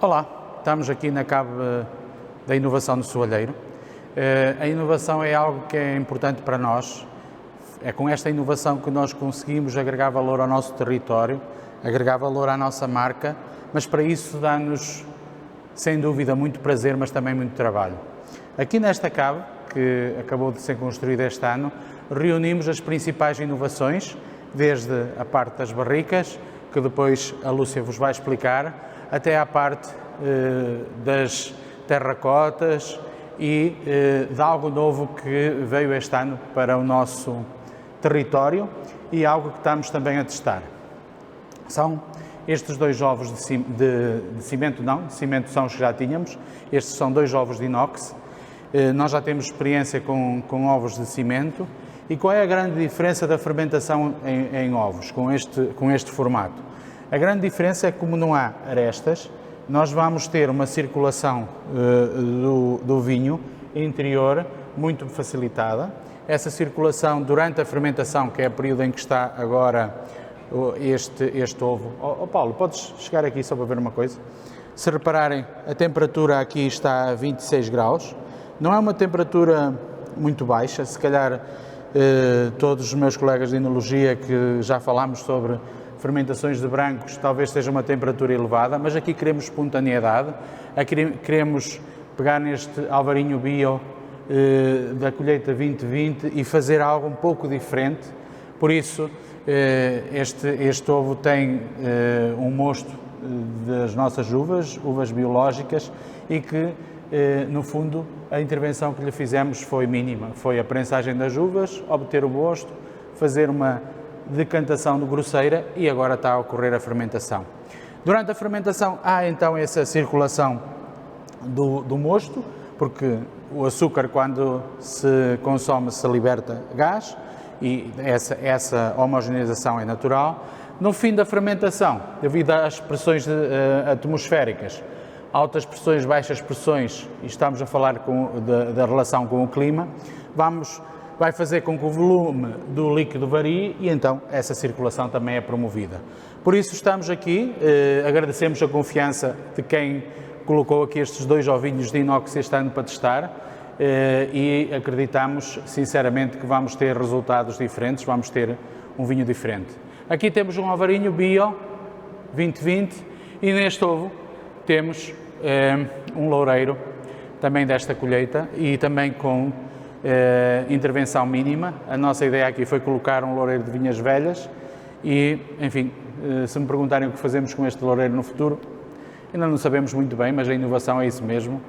Olá, estamos aqui na cave da inovação do Soalheiro. A inovação é algo que é importante para nós. É com esta inovação que nós conseguimos agregar valor ao nosso território, agregar valor à nossa marca, mas para isso dá-nos, sem dúvida, muito prazer, mas também muito trabalho. Aqui nesta cave, que acabou de ser construída este ano, reunimos as principais inovações, desde a parte das barricas, que depois a Lúcia vos vai explicar, até à parte das terracotas e de algo novo que veio este ano para o nosso território e algo que estamos também a testar. São estes dois ovos de cimento, de cimento são os que já tínhamos, estes são dois ovos de inox. Nós já temos experiência com ovos de cimento. E qual é a grande diferença da fermentação em ovos com este formato? A grande diferença é que, como não há arestas, nós vamos ter uma circulação do vinho interior muito facilitada. Essa circulação durante a fermentação, que é o período em que está agora este ovo. Paulo, podes chegar aqui só para ver uma coisa? Se repararem, a temperatura aqui está a 26 graus. Não é uma temperatura muito baixa, se calhar todos os meus colegas de enologia que já falámos sobre fermentações de brancos, talvez seja uma temperatura elevada, mas aqui queremos espontaneidade, aqui queremos pegar neste alvarinho bio da colheita 2020 e fazer algo um pouco diferente. Por isso, este ovo tem um mosto das nossas uvas biológicas e que, no fundo, a intervenção que lhe fizemos foi mínima. Foi a prensagem das uvas, obter o mosto, fazer uma decantação de grosseira e agora está a ocorrer a fermentação. Durante a fermentação há então essa circulação do mosto, porque o açúcar, quando se consome, se liberta gás e essa homogeneização é natural. No fim da fermentação, devido às pressões atmosféricas, altas pressões, baixas pressões, e estamos a falar da relação com o clima, vai fazer com que o volume do líquido varie e então essa circulação também é promovida. Por isso estamos aqui, agradecemos a confiança de quem colocou aqui estes dois ovinhos de inox este ano para testar e acreditamos sinceramente que vamos ter resultados diferentes, vamos ter um vinho diferente. Aqui temos um alvarinho bio 2020 e neste ovo temos um loureiro também desta colheita e também com intervenção mínima. A nossa ideia aqui foi colocar um loureiro de vinhas velhas e, enfim, se me perguntarem o que fazemos com este loureiro no futuro, ainda não sabemos muito bem, mas a inovação é isso mesmo,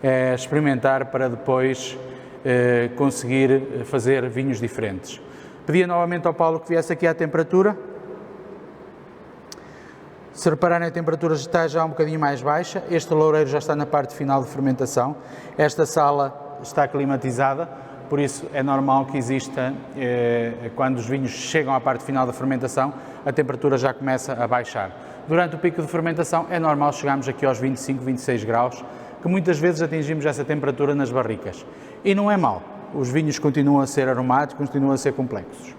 é experimentar para depois conseguir fazer vinhos diferentes. Pedia novamente ao Paulo que viesse aqui à temperatura. Se repararem, a temperatura está já um bocadinho mais baixa, este loureiro já está na parte final de fermentação, esta sala está climatizada, por isso é normal que exista, quando os vinhos chegam à parte final da fermentação, a temperatura já começa a baixar. Durante o pico de fermentação é normal chegarmos aqui aos 25, 26 graus, que muitas vezes atingimos essa temperatura nas barricas. E não é mau, os vinhos continuam a ser aromáticos, continuam a ser complexos.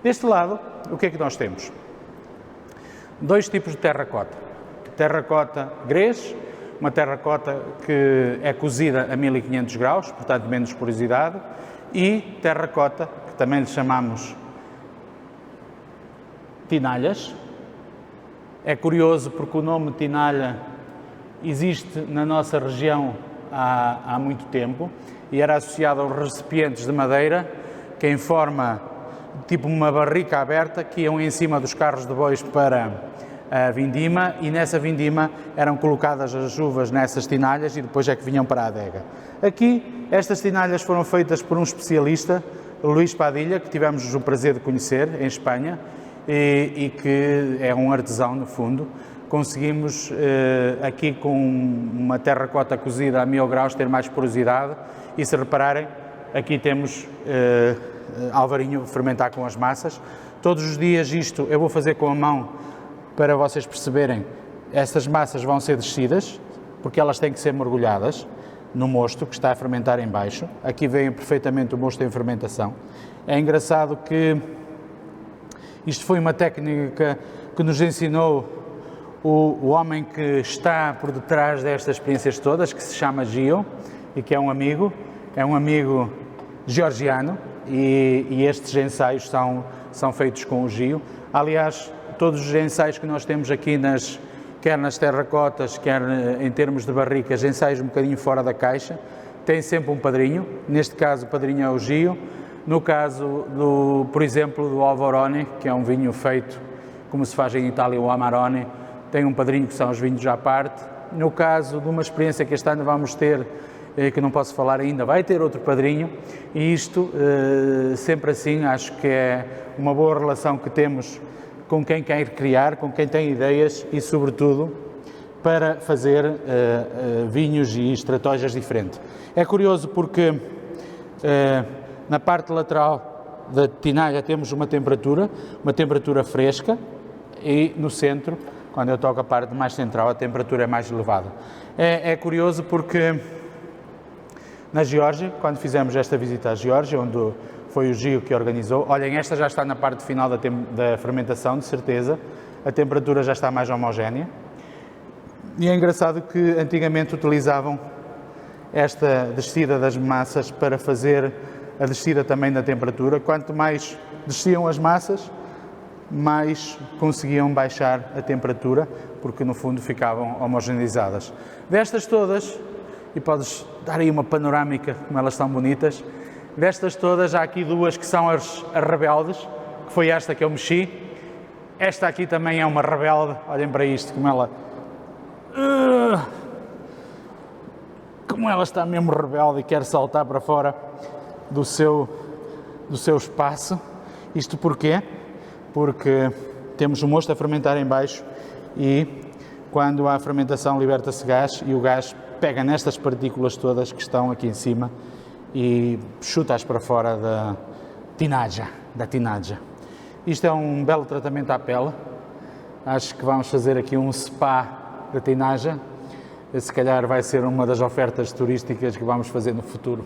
Deste lado, o que é que nós temos? Dois tipos de terracota. Terracota grés, uma terracota que é cozida a 1500 graus, portanto menos porosidade, e terracota, que também lhe chamamos tinalhas. É curioso porque o nome tinalha existe na nossa região há muito tempo e era associado aos recipientes de madeira que, em forma tipo uma barrica aberta, que iam em cima dos carros de bois para a vindima e nessa vindima eram colocadas as uvas nessas tinalhas e depois é que vinham para a adega. Aqui, estas tinalhas foram feitas por um especialista, Luís Padilha, que tivemos o prazer de conhecer em Espanha e que é um artesão no fundo. Conseguimos aqui com uma terracota cozida a 1000 graus ter mais porosidade e, se repararem, aqui temos alvarinho fermentar com as massas. Todos os dias isto eu vou fazer com a mão para vocês perceberem, estas massas vão ser descidas, porque elas têm que ser mergulhadas no mosto que está a fermentar em baixo. Aqui vem perfeitamente o mosto em fermentação. É engraçado que isto foi uma técnica que nos ensinou o homem que está por detrás destas experiências todas, que se chama Gio e que é um amigo georgiano, e estes ensaios são feitos com o Gio. Aliás, todos os ensaios que nós temos aqui, quer nas terracotas, quer em termos de barricas, ensaios um bocadinho fora da caixa, tem sempre um padrinho. Neste caso o padrinho é o Gio. No caso, por exemplo, do Alvarone, que é um vinho feito como se faz em Itália, o Amarone, tem um padrinho que são os vinhos à parte. No caso de uma experiência que este ano vamos ter, que não posso falar ainda, vai ter outro padrinho, e isto, sempre assim, acho que é uma boa relação que temos com quem quer criar, com quem tem ideias e, sobretudo, para fazer vinhos e estratégias diferentes. É curioso porque na parte lateral da tinagem temos uma temperatura fresca, e no centro, quando eu toco a parte mais central, a temperatura é mais elevada. É curioso porque na Geórgia, quando fizemos esta visita à Geórgia, onde foi o Gio que organizou, olhem, esta já está na parte final da fermentação, de certeza, a temperatura já está mais homogénea, e é engraçado que antigamente utilizavam esta descida das massas para fazer a descida também da temperatura. Quanto mais desciam as massas, mais conseguiam baixar a temperatura, porque no fundo ficavam homogeneizadas. Destas todas, e podes dar aí uma panorâmica como elas são bonitas, destas todas há aqui duas que são as rebeldes, que foi esta que eu mexi. Esta aqui também é uma rebelde, olhem para isto, como ela está mesmo rebelde e quer saltar para fora do seu espaço. Isto porquê? Porque temos o mosto a fermentar em baixo, e quando há fermentação liberta-se gás, e o gás pega nestas partículas todas que estão aqui em cima e chuta-as para fora da tinaja. Isto é um belo tratamento à pele. Acho que vamos fazer aqui um spa da tinaja. Se calhar vai ser uma das ofertas turísticas que vamos fazer no futuro.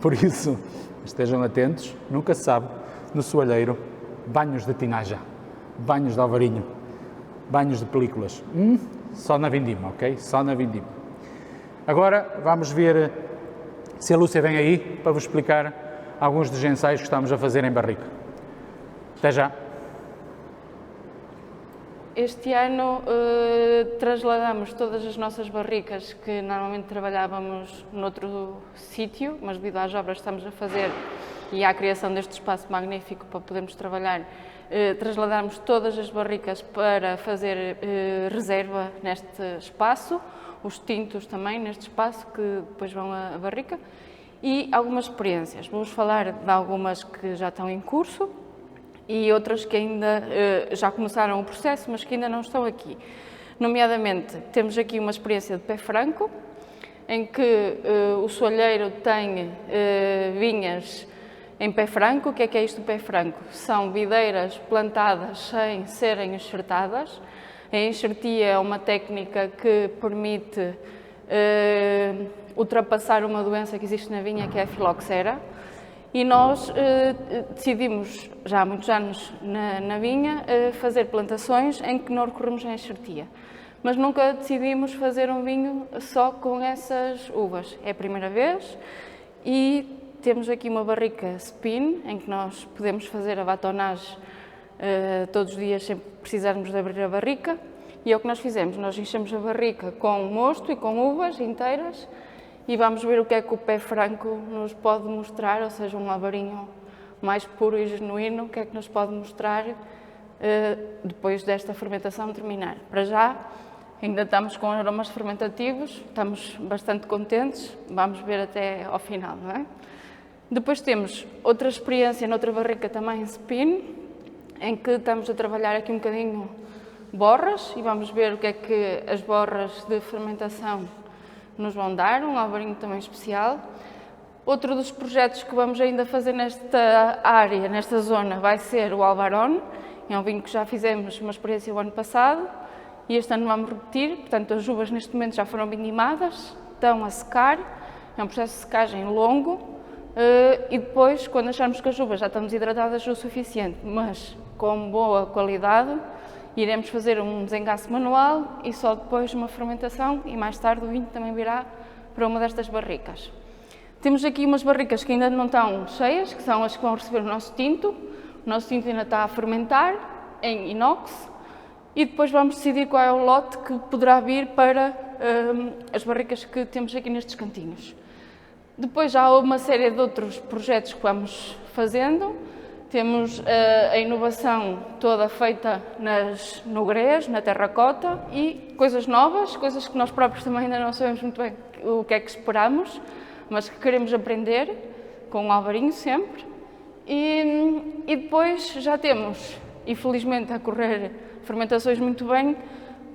Por isso, estejam atentos, nunca se sabe, no soalheiro, banhos de tinaja, banhos de alvarinho, banhos de películas. Só na vindima, ok? Só na vindima. Agora vamos ver se a Lúcia vem aí para vos explicar alguns dos ensaios que estamos a fazer em barrica. Até já! Este ano trasladamos todas as nossas barricas que normalmente trabalhávamos noutro sítio, mas devido às obras que estamos a fazer e à criação deste espaço magnífico para podermos trabalhar, trasladamos todas as barricas para fazer reserva neste espaço, os tintos também neste espaço que depois vão à barrica, e algumas experiências. Vamos falar de algumas que já estão em curso e outras que ainda já começaram o processo, mas que ainda não estão aqui. Nomeadamente, temos aqui uma experiência de pé franco, em que o soalheiro tem vinhas em pé franco. O que é isto do pé franco? São videiras plantadas sem serem enxertadas. A enxertia é uma técnica que permite ultrapassar uma doença que existe na vinha, que é a filoxera. E nós decidimos, já há muitos anos na vinha, fazer plantações em que não recorremos à enxertia. Mas nunca decidimos fazer um vinho só com essas uvas. É a primeira vez, e temos aqui uma barrica spin, em que nós podemos fazer a batonage todos os dias, sempre que precisarmos de abrir a barrica. E é o que nós fizemos, nós enchemos a barrica com mosto e com uvas inteiras, e vamos ver o que é que o pé franco nos pode mostrar, ou seja, um alvarinho mais puro e genuíno, o que é que nos pode mostrar depois desta fermentação terminar. Para já, ainda estamos com aromas fermentativos, estamos bastante contentes, vamos ver até ao final, não é? Depois temos outra experiência noutra barrica também em spin, em que estamos a trabalhar aqui um bocadinho borras, e vamos ver o que é que as borras de fermentação nos vão dar, um alvarinho também especial. Outro dos projetos que vamos ainda fazer nesta área, nesta zona, vai ser o Alvarone. É um vinho que já fizemos uma experiência o ano passado e este ano vamos repetir. Portanto, as uvas neste momento já foram vindimadas, estão a secar, é um processo de secagem longo, e depois, quando acharmos que as uvas já estão desidratadas o suficiente, mas com boa qualidade, iremos fazer um desengaço manual e só depois uma fermentação e mais tarde o vinho também virá para uma destas barricas. Temos aqui umas barricas que ainda não estão cheias, que são as que vão receber o nosso tinto. O nosso tinto ainda está a fermentar em inox e depois vamos decidir qual é o lote que poderá vir para as barricas que temos aqui nestes cantinhos. Depois já há uma série de outros projetos que vamos fazendo. Temos a inovação toda feita no grés, na terracota e coisas novas, coisas que nós próprios também ainda não sabemos muito bem o que é que esperamos, mas que queremos aprender, com o Alvarinho sempre. E depois já temos, infelizmente, a correr fermentações muito bem,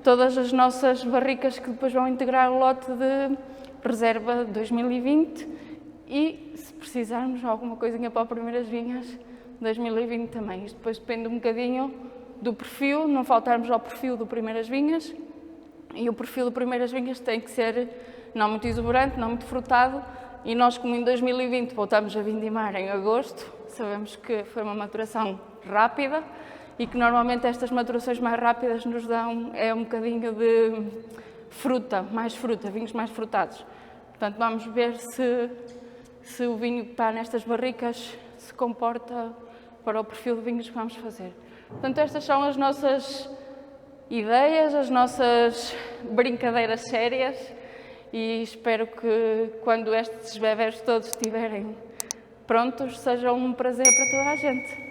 todas as nossas barricas que depois vão integrar o lote de reserva 2020 e, se precisarmos de alguma coisinha para as primeiras vinhas, 2020 também. Isto depois depende um bocadinho do perfil, não faltarmos ao perfil do Primeiras Vinhas, e o perfil do Primeiras Vinhas tem que ser não muito exuberante, não muito frutado, e nós, como em 2020 voltamos a vindimar em agosto, sabemos que foi uma maturação rápida e que normalmente estas maturações mais rápidas nos dão um bocadinho de fruta, vinhos mais frutados. Portanto, vamos ver se o vinho que está nestas barricas se comporta para o perfil de vinhos que vamos fazer. Portanto, estas são as nossas ideias, as nossas brincadeiras sérias e espero que quando estes bebés todos estiverem prontos, seja um prazer para toda a gente.